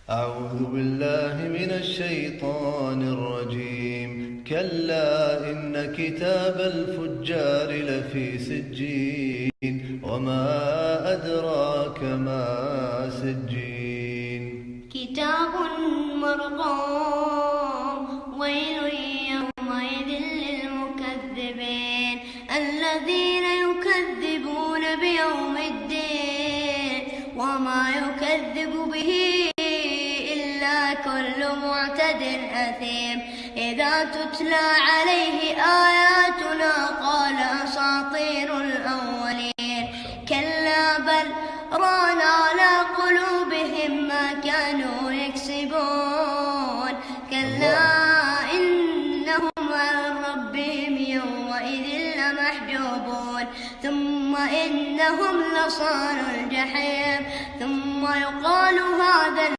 أعوذ بالله من الشيطان الرجيم. كلا إن كتاب الفجار لفي سجين وما أدراك ما سجين. كتاب مرقوم ويل يومئذ للمكذبين الذين يكذبون بيوم الدين وما يكذب به كل معتد أثيم إذا تتلى عليه آياتنا قال أساطير الأولين كلا بل ران على قلوبهم ما كانوا يكسبون كلا إنهم عن ربهم يومئذ لمحجوبون ثم إنهم لصالوا الجحيم ثم يقال هذا